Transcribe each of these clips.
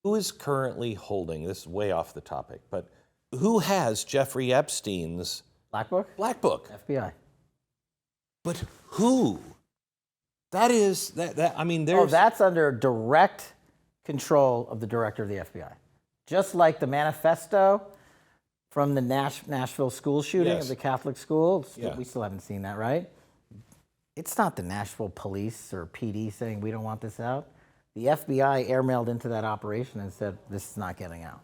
who is currently holding, this is way off the topic, but who has Jeffrey Epstein's Black Book? Black Book? FBI. But who? That is, I mean, there's... Oh, that's under direct control of the director of the FBI. Just like the manifesto from the Nashville school shooting of the Catholic school. We still haven't seen that, right? It's not the Nashville police or PD saying we don't want this out. The FBI airmailed into that operation and said, this is not getting out.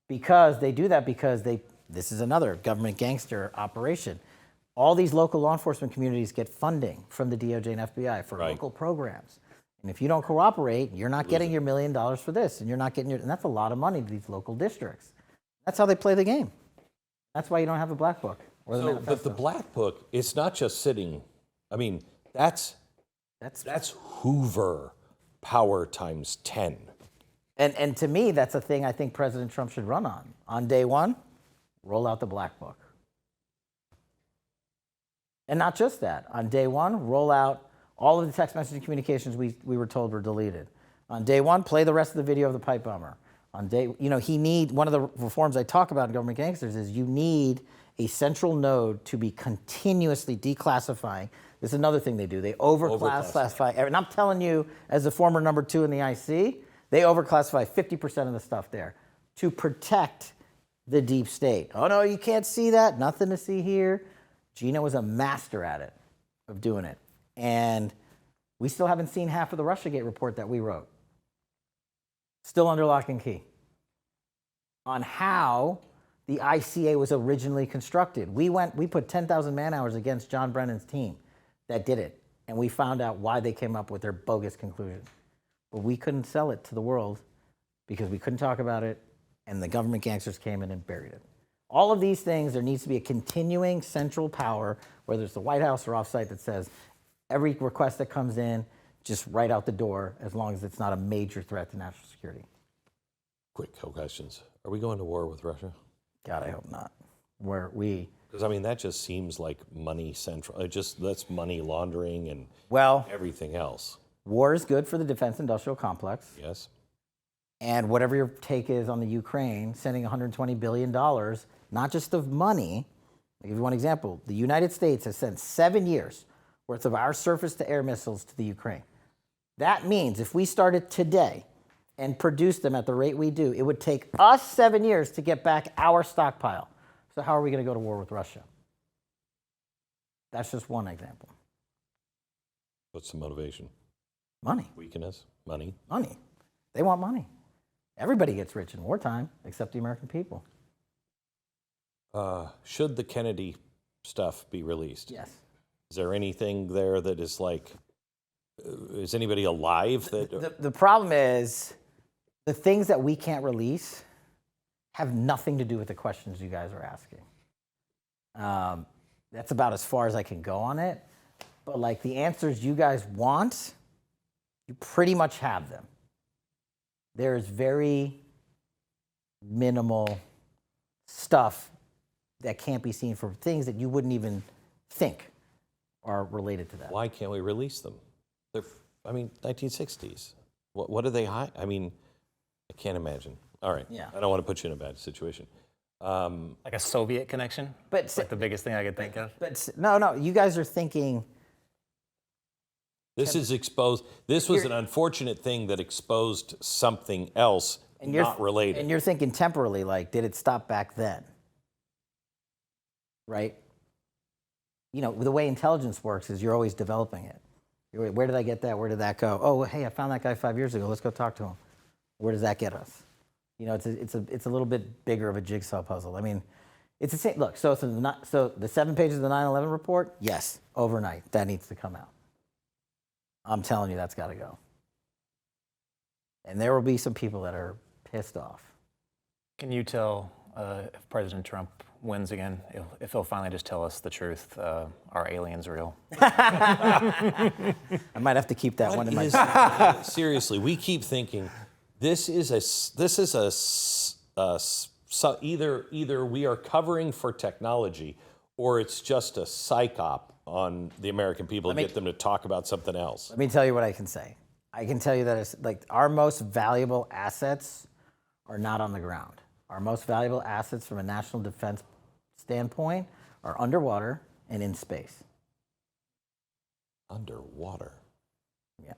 Because they do that because this is another government gangster operation. All these local law enforcement communities get funding from the DOJ and FBI for local programs. And if you don't cooperate, you're not getting your $1 million for this, and you're not getting and that's a lot of money to these local districts. That's how they play the game. That's why you don't have a Black Book. Or the manifesto. But the Black Book, it's not just sitting, I mean, that's Hoover power times 10. And to me, that's a thing I think President Trump should run on. On day one, roll out the Black Book. And not just that. On day one, roll out all of the text messaging communications we were told were deleted. On day one, play the rest of the video of the pipe bomber. On day, one of the reforms I talk about in government gangsters is you need a central node to be continuously declassifying. This is another thing they do. They overclassify. And I'm telling you, as a former number 2 in the IC, they overclassify 50% of the stuff there to protect the deep state. Oh, no, you can't see that. Nothing to see here. Gina was a master at it, of doing it. And we still haven't seen half of the Russiagate report that we wrote. Still under lock and key. On how the ICA was originally constructed. We put 10,000 man-hours against John Brennan's team that did it. And we found out why they came up with their bogus conclusion. But we couldn't sell it to the world because we couldn't talk about it, and the government gangsters came in and buried it. All of these things, there needs to be a continuing central power, whether it's the White House or offsite, that says every request that comes in, just right out the door, as long as it's not a major threat to national security. Quick questions. Are we going to war with Russia? God, I hope not. Because, I mean, that just seems like money central. That's money laundering and everything else. War is good for the defense industrial complex. Yes. And whatever your take is on the Ukraine, sending $120 billion, not just of money. I'll give you one example. The United States has sent 7 years worth of our surface-to-air missiles to the Ukraine. That means if we started today and produced them at the rate we do, it would take us 7 years to get back our stockpile. So how are we going to go to war with Russia? That's just one example. What's the motivation? Money. Weakness? Money? Money. They want money. Everybody gets rich in wartime, except the American people. Should the Kennedy stuff be released? Yes. Is there anything there that is like, is anybody alive? The problem is, the things that we can't release have nothing to do with the questions you guys are asking. That's about as far as I can go on it. But like the answers you guys want, you pretty much have them. There's very minimal stuff that can't be seen for things that you wouldn't even think are related to that. Why can't we release them? They're, 1960s. What do they hide? I mean, I can't imagine. All right. Yeah. I don't want to put you in a bad situation. Like a Soviet connection? But like the biggest thing I could think of? But no, you guys are thinking... This is exposed. This was an unfortunate thing that exposed something else not related. And you're thinking temporally, like, did it stop back then? Right? The way intelligence works is you're always developing it. Where did I get that? Where did that go? Oh, hey, I found that guy 5 years ago. Let's go talk to him. Where does that get us? It's a little bit bigger of a jigsaw puzzle. I mean, it's the same. Look, so the 7 pages of the 9/11 report, yes, overnight, that needs to come out. I'm telling you, that's got to go. And there will be some people that are pissed off. Can you tell if President Trump wins again, if he'll finally just tell us the truth, are aliens real? I might have to keep that one in my... Seriously, we keep thinking either we are covering for technology or it's just a psyop on the American people to get them to talk about something else. Let me tell you what I can say. I can tell you that it's like our most valuable assets are not on the ground. Our most valuable assets from a national defense standpoint are underwater and in space. Underwater. Yeah.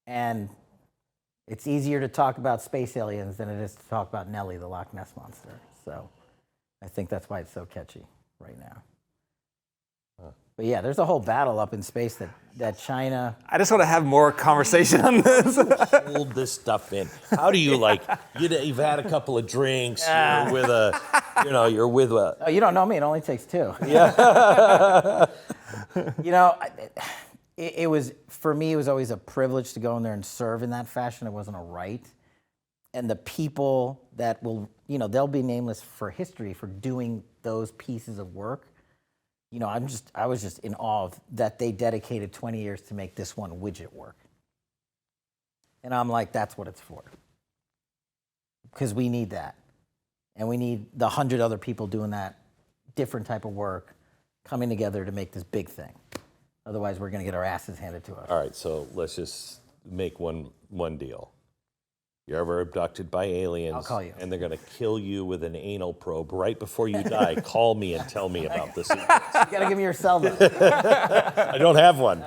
And it's easier to talk about space aliens than it is to talk about Nellie, the Loch Ness Monster. So I think that's why it's so catchy right now. But yeah, there's a whole battle up in space that China. I just want to have more conversation on this. Hold this stuff in. How do you like? You've had a couple of drinks. You're with a, you're with a. Oh, you don't know me. It only takes two. Yeah. It was, for me, it was always a privilege to go in there and serve in that fashion. It wasn't a right. And the people that will, they'll be nameless for history for doing those pieces of work. I was just in awe of that they dedicated 20 years to make this one widget work. And I'm like, that's what it's for. Because we need that. And we need the 100 other people doing that different type of work coming together to make this big thing. Otherwise, we're going to get our asses handed to us. All right, so let's just make one deal. You're ever abducted by aliens, I'll call you. And they're going to kill you with an anal probe right before you die. Call me and tell me about this. You got to give me your cell phone. I don't have one.